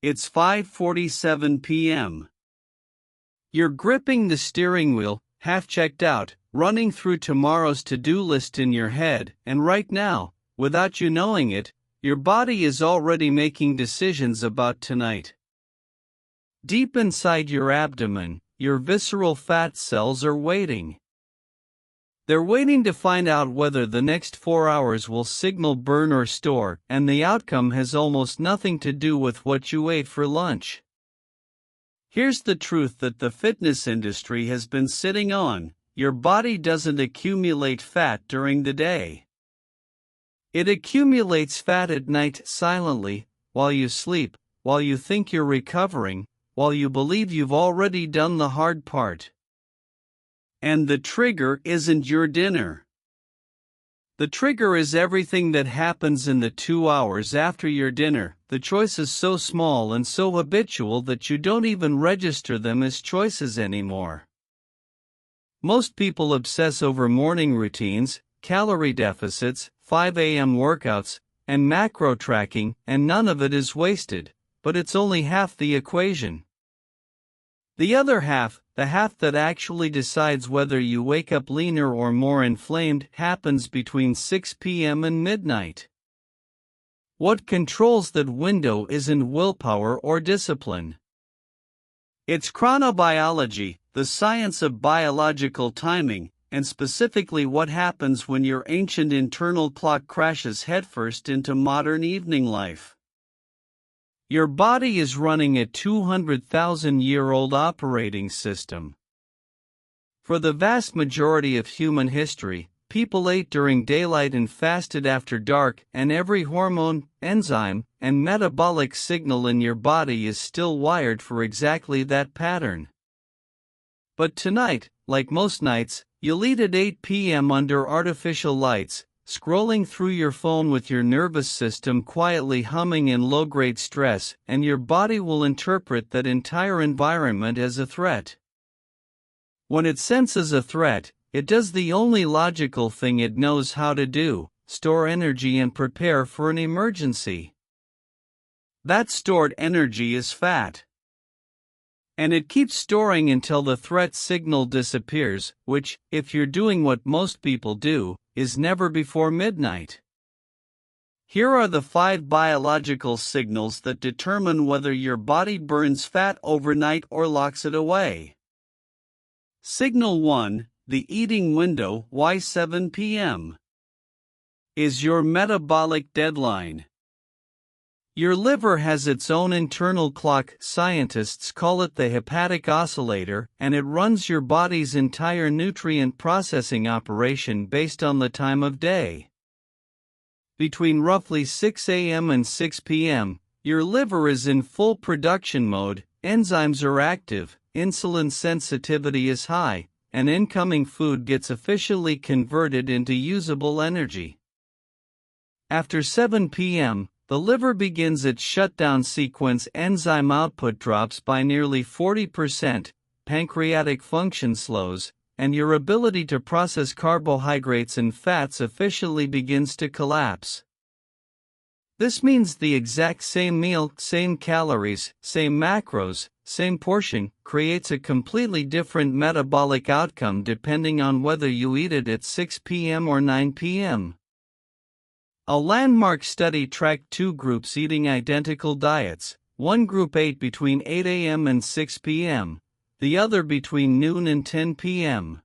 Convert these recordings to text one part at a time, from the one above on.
It's 5:47 p.m. You're gripping the steering wheel, half checked out, running through tomorrow's to-do list in your head, and right now, without you knowing it, your body is already making decisions about tonight. Deep inside your abdomen, your visceral fat cells are waiting. They're waiting to find out whether the next 4 hours will signal burn or store, and the outcome has almost nothing to do with what you ate for lunch. Here's the truth that the fitness industry has been sitting on: your body doesn't accumulate fat during the day. It accumulates fat at night silently, while you sleep, while you think you're recovering, while you believe you've already done the hard part. And the trigger isn't your dinner. The trigger is everything that happens in the 2 hours after your dinner. The choice is so small and so habitual that you don't even register them as choices anymore. Most people obsess over morning routines, calorie deficits, 5 a.m. workouts, and macro tracking, and none of it is wasted, but it's only half the equation. The other half, the half that actually decides whether you wake up leaner or more inflamed, happens between 6 p.m. and midnight. What controls that window isn't willpower or discipline. It's chronobiology, the science of biological timing, and specifically what happens when your ancient internal clock crashes headfirst into modern evening life. Your body is running a 200,000-year-old operating system. For the vast majority of human history, people ate during daylight and fasted after dark, and every hormone, enzyme, and metabolic signal in your body is still wired for exactly that pattern. But tonight, like most nights, you'll eat at 8 p.m. under artificial lights, scrolling through your phone with your nervous system quietly humming in low-grade stress, and your body will interpret that entire environment as a threat. When it senses a threat, it does the only logical thing it knows how to do: store energy and prepare for an emergency. That stored energy is fat. And it keeps storing until the threat signal disappears, which, if you're doing what most people do, is never before midnight. Here are the 5 biological signals that determine whether your body burns fat overnight or locks it away. Signal 1, the eating window. Why 7 p.m.? Is your metabolic deadline. Your liver has its own internal clock. Scientists call it the hepatic oscillator, and it runs your body's entire nutrient processing operation based on the time of day. Between roughly 6 a.m. and 6 p.m., your liver is in full production mode, enzymes are active, insulin sensitivity is high, and incoming food gets efficiently converted into usable energy. After 7 p.m., the liver begins its shutdown sequence. Enzyme output drops by nearly 40%, pancreatic function slows, and your ability to process carbohydrates and fats efficiently begins to collapse. This means the exact same meal, same calories, same macros, same portion, creates a completely different metabolic outcome depending on whether you eat it at 6 p.m. or 9 p.m. A landmark study tracked 2 groups eating identical diets. One group ate between 8 a.m. and 6 p.m., the other between noon and 10 p.m.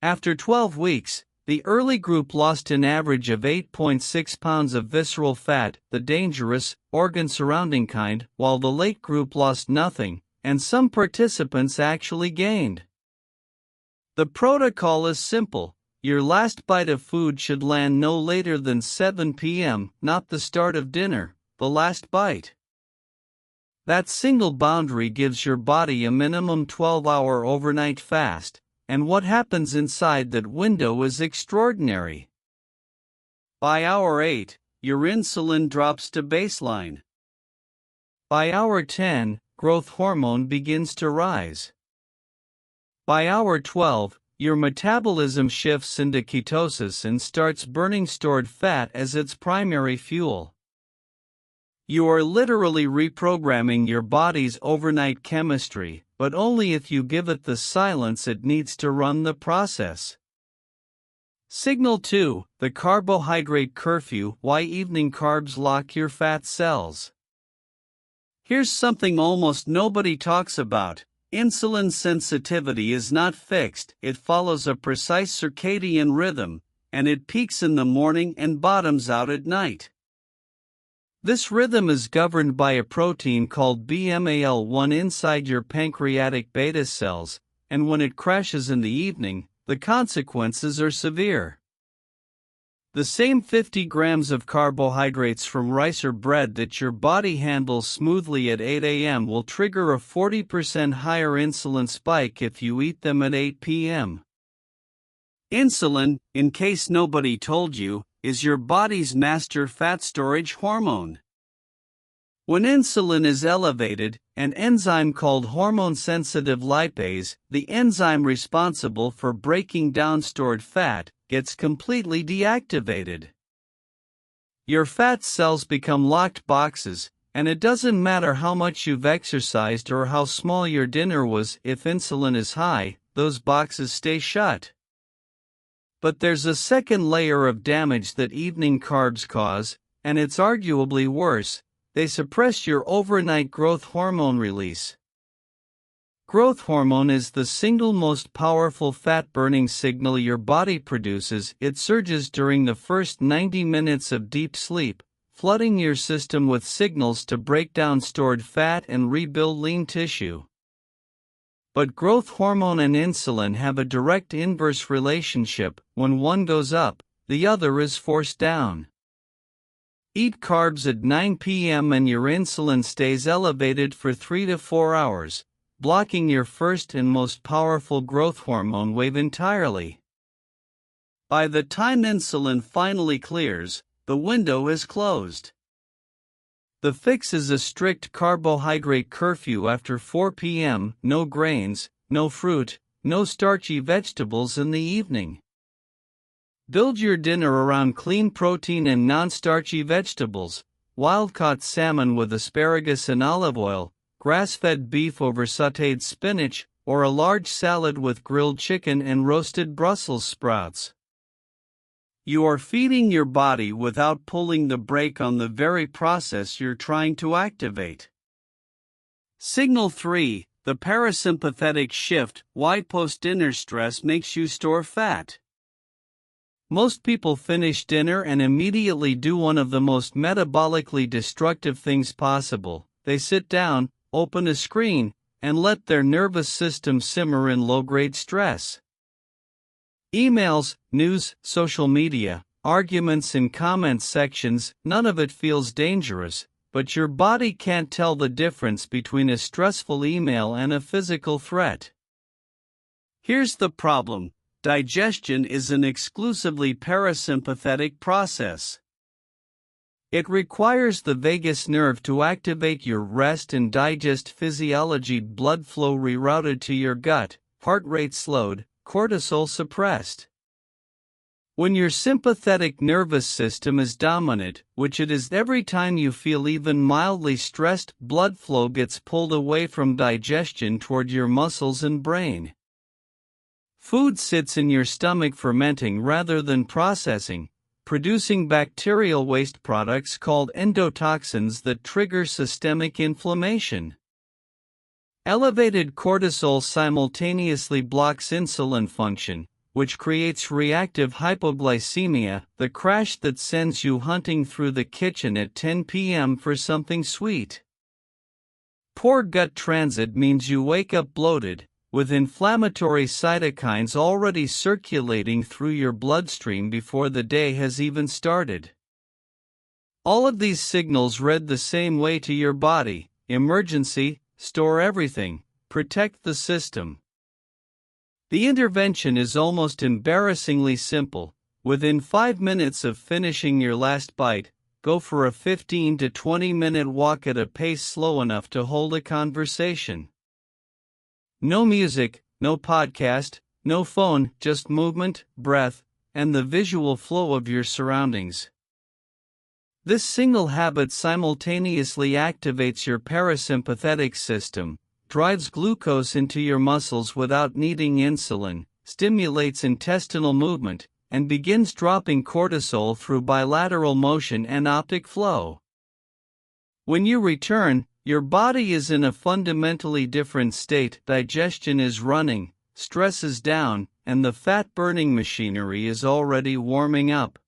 After 12 weeks, the early group lost an average of 8.6 pounds of visceral fat, the dangerous, organ-surrounding kind, while the late group lost nothing, and some participants actually gained. The protocol is simple. Your last bite of food should land no later than 7 p.m., not the start of dinner, the last bite. That single boundary gives your body a minimum 12-hour overnight fast, and what happens inside that window is extraordinary. By hour 8, your insulin drops to baseline. By hour 10, growth hormone begins to rise. By hour 12, your metabolism shifts into ketosis and starts burning stored fat as its primary fuel. You are literally reprogramming your body's overnight chemistry, but only if you give it the silence it needs to run the process. Signal 2, the carbohydrate curfew: why evening carbs lock your fat cells. Here's something almost nobody talks about. Insulin sensitivity is not fixed, it follows a precise circadian rhythm, and it peaks in the morning and bottoms out at night. This rhythm is governed by a protein called BMAL1 inside your pancreatic beta cells, and when it crashes in the evening, the consequences are severe. The same 50 grams of carbohydrates from rice or bread that your body handles smoothly at 8 a.m. will trigger a 40% higher insulin spike if you eat them at 8 p.m. Insulin, in case nobody told you, is your body's master fat storage hormone. When insulin is elevated, an enzyme called hormone-sensitive lipase, the enzyme responsible for breaking down stored fat, gets completely deactivated. Your fat cells become locked boxes, and it doesn't matter how much you've exercised or how small your dinner was, if insulin is high, those boxes stay shut. But there's a second layer of damage that evening carbs cause, and it's arguably worse: they suppress your overnight growth hormone release. Growth hormone is the single most powerful fat-burning signal your body produces. It surges during the first 90 minutes of deep sleep, flooding your system with signals to break down stored fat and rebuild lean tissue. But growth hormone and insulin have a direct inverse relationship: when one goes up, the other is forced down. Eat carbs at 9 p.m. and your insulin stays elevated for 3 to 4 hours, blocking your first and most powerful growth hormone wave entirely. By the time insulin finally clears, the window is closed. The fix is a strict carbohydrate curfew after 4 p.m., no grains, no fruit, no starchy vegetables in the evening. Build your dinner around clean protein and non-starchy vegetables: wild-caught salmon with asparagus and olive oil, grass-fed beef over sautéed spinach, or a large salad with grilled chicken and roasted Brussels sprouts. You are feeding your body without pulling the brake on the very process you're trying to activate. Signal 3, the parasympathetic shift: why post-dinner stress makes you store fat. Most people finish dinner and immediately do one of the most metabolically destructive things possible: they sit down, open a screen, and let their nervous system simmer in low-grade stress. Emails, news, social media, arguments in comment sections, none of it feels dangerous, but your body can't tell the difference between a stressful email and a physical threat. Here's the problem: digestion is an exclusively parasympathetic process. It requires the vagus nerve to activate your rest and digest physiology: blood flow rerouted to your gut, heart rate slowed, cortisol suppressed. When your sympathetic nervous system is dominant, which it is every time you feel even mildly stressed, blood flow gets pulled away from digestion toward your muscles and brain. Food sits in your stomach fermenting rather than processing, producing bacterial waste products called endotoxins that trigger systemic inflammation. Elevated cortisol simultaneously blocks insulin function, which creates reactive hypoglycemia, the crash that sends you hunting through the kitchen at 10 p.m. for something sweet. Poor gut transit means you wake up bloated, with inflammatory cytokines already circulating through your bloodstream before the day has even started. All of these signals read the same way to your body: emergency, store everything, protect the system. The intervention is almost embarrassingly simple. Within 5 minutes of finishing your last bite, go for a 15 to 20 minute walk at a pace slow enough to hold a conversation. No music, no podcast, no phone, just movement, breath, and the visual flow of your surroundings. This single habit simultaneously activates your parasympathetic system, drives glucose into your muscles without needing insulin, stimulates intestinal movement, and begins dropping cortisol through bilateral motion and optic flow. When you return, your body is in a fundamentally different state. Digestion is running, stress is down, and the fat-burning machinery is already warming up.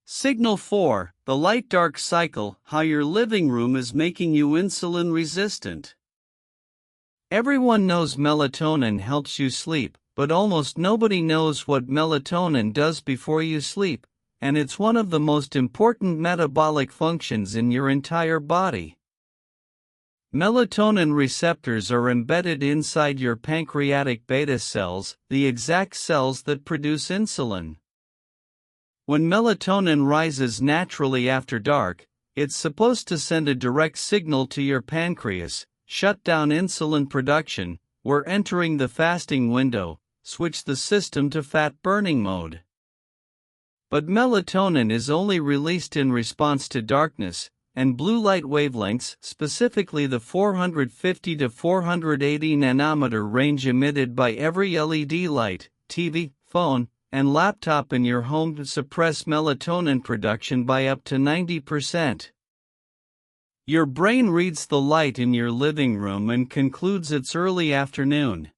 Signal 4, the light-dark cycle, how your living room is making you insulin resistant. Everyone knows melatonin helps you sleep, but almost nobody knows what melatonin does before you sleep, and it's one of the most important metabolic functions in your entire body. Melatonin receptors are embedded inside your pancreatic beta cells, the exact cells that produce insulin. When melatonin rises naturally after dark, it's supposed to send a direct signal to your pancreas, shut down insulin production, we're entering the fasting window, switch the system to fat-burning mode. But melatonin is only released in response to darkness, and blue light wavelengths, specifically the 450 to 480 nanometer range emitted by every LED light, TV, phone, and laptop in your home, to suppress melatonin production by up to 90%. Your brain reads the light in your living room and concludes it's early afternoon.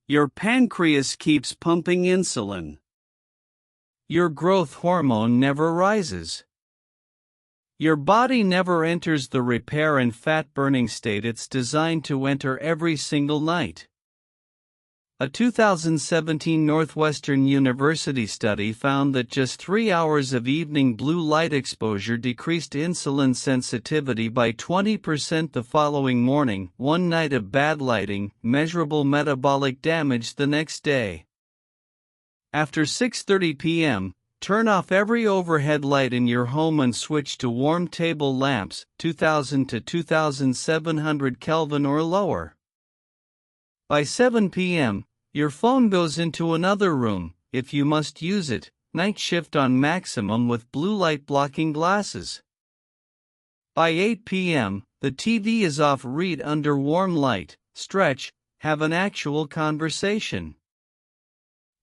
Your pancreas keeps pumping insulin. Your growth hormone never rises. Your body never enters the repair and fat-burning state it's designed to enter every single night. A 2017 Northwestern University study found that just 3 hours of evening blue light exposure decreased insulin sensitivity by 20% the following morning. One night of bad lighting, measurable metabolic damage the next day. After 6:30 p.m., turn off every overhead light in your home and switch to warm table lamps, 2000 to 2700 Kelvin or lower. By 7 p.m., your phone goes into another room, if you must use it, night shift on maximum with blue light blocking glasses. By 8 p.m., the TV is off. Read under warm light, stretch, have an actual conversation.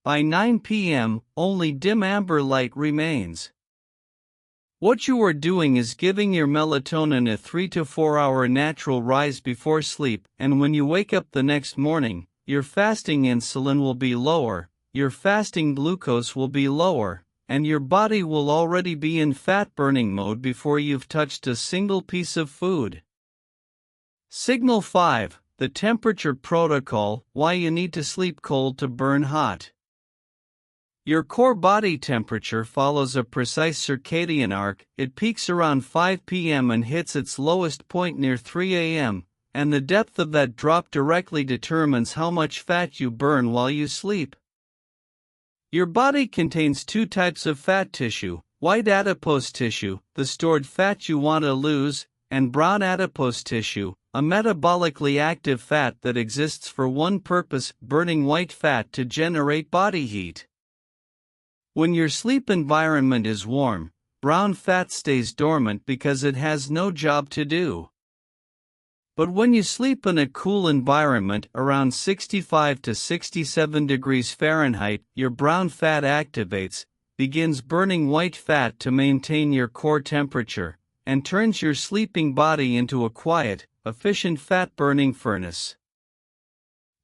By 9 p.m., only dim amber light remains. What you are doing is giving your melatonin a 3 to 4 hour natural rise before sleep, and when you wake up the next morning, your fasting insulin will be lower, your fasting glucose will be lower, and your body will already be in fat-burning mode before you've touched a single piece of food. Signal 5, the temperature protocol, why you need to sleep cold to burn hot. Your core body temperature follows a precise circadian arc. It peaks around 5 p.m. and hits its lowest point near 3 a.m., and the depth of that drop directly determines how much fat you burn while you sleep. Your body contains two types of fat tissue: white adipose tissue, the stored fat you want to lose, and brown adipose tissue, a metabolically active fat that exists for one purpose: burning white fat to generate body heat. When your sleep environment is warm, brown fat stays dormant because it has no job to do. But when you sleep in a cool environment around 65 to 67 degrees Fahrenheit, your brown fat activates, begins burning white fat to maintain your core temperature, and turns your sleeping body into a quiet, efficient fat-burning furnace.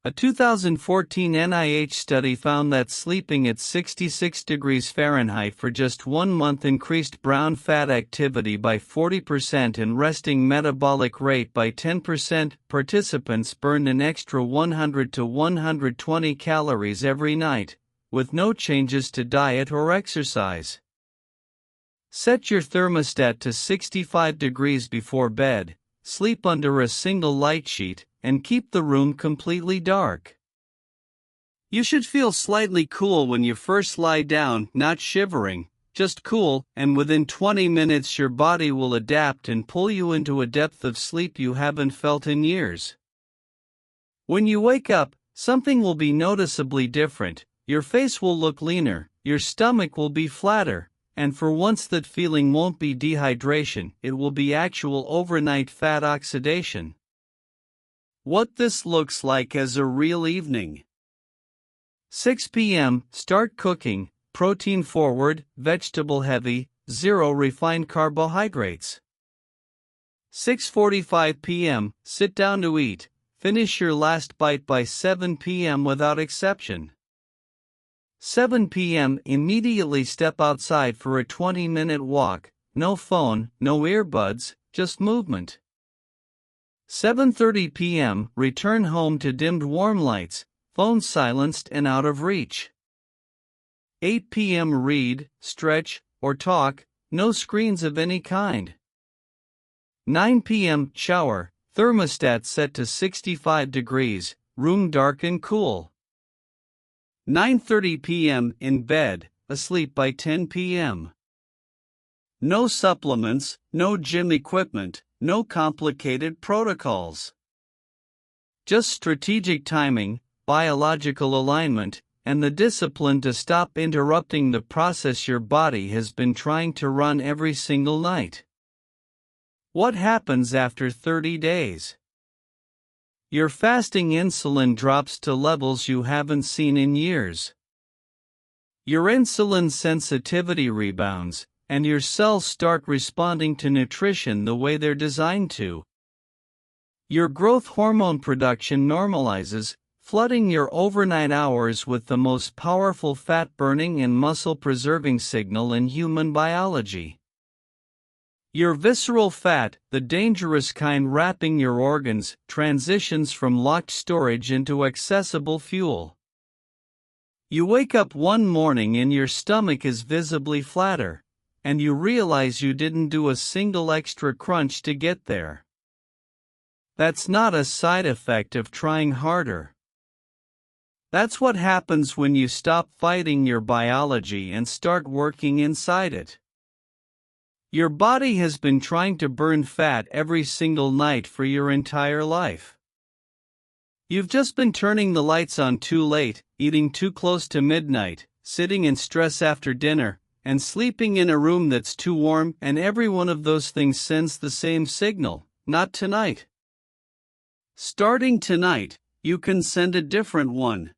A 2014 NIH study found that sleeping at 66 degrees Fahrenheit for just 1 month increased brown fat activity by 40% and resting metabolic rate by 10%. Participants burned an extra 100 to 120 calories every night, with no changes to diet or exercise. Set your thermostat to 65 degrees before bed, sleep under a single light sheet, and keep the room completely dark. You should feel slightly cool when you first lie down, not shivering, just cool, and within 20 minutes your body will adapt and pull you into a depth of sleep you haven't felt in years. When you wake up, something will be noticeably different. Your face will look leaner, your stomach will be flatter, and for once that feeling won't be dehydration, it will be actual overnight fat oxidation. What this looks like as a real evening. 6 p.m. Start cooking, protein forward, vegetable heavy, 0 refined carbohydrates. 6:45 p.m. Sit down to eat, finish your last bite by 7 p.m. without exception. 7 p.m. Immediately step outside for a 20-minute walk, no phone, no earbuds, just movement. 7:30 p.m. Return home to dimmed warm lights, phone silenced and out of reach. 8 p.m. Read, stretch, or talk, no screens of any kind. 9 p.m. Shower, thermostat set to 65 degrees, room dark and cool. 9:30 p.m. In bed, asleep by 10 p.m. No supplements, no gym equipment, no complicated protocols. Just strategic timing, biological alignment, and the discipline to stop interrupting the process your body has been trying to run every single night. What happens after 30 days? Your fasting insulin drops to levels you haven't seen in years. Your insulin sensitivity rebounds, and your cells start responding to nutrition the way they're designed to. Your growth hormone production normalizes, flooding your overnight hours with the most powerful fat-burning and muscle-preserving signal in human biology. Your visceral fat, the dangerous kind wrapping your organs, transitions from locked storage into accessible fuel. You wake up one morning and your stomach is visibly flatter, and you realize you didn't do a single extra crunch to get there. That's not a side effect of trying harder. That's what happens when you stop fighting your biology and start working inside it. Your body has been trying to burn fat every single night for your entire life. You've just been turning the lights on too late, eating too close to midnight, sitting in stress after dinner, and sleeping in a room that's too warm, and every one of those things sends the same signal: not tonight. Starting tonight, you can send a different one.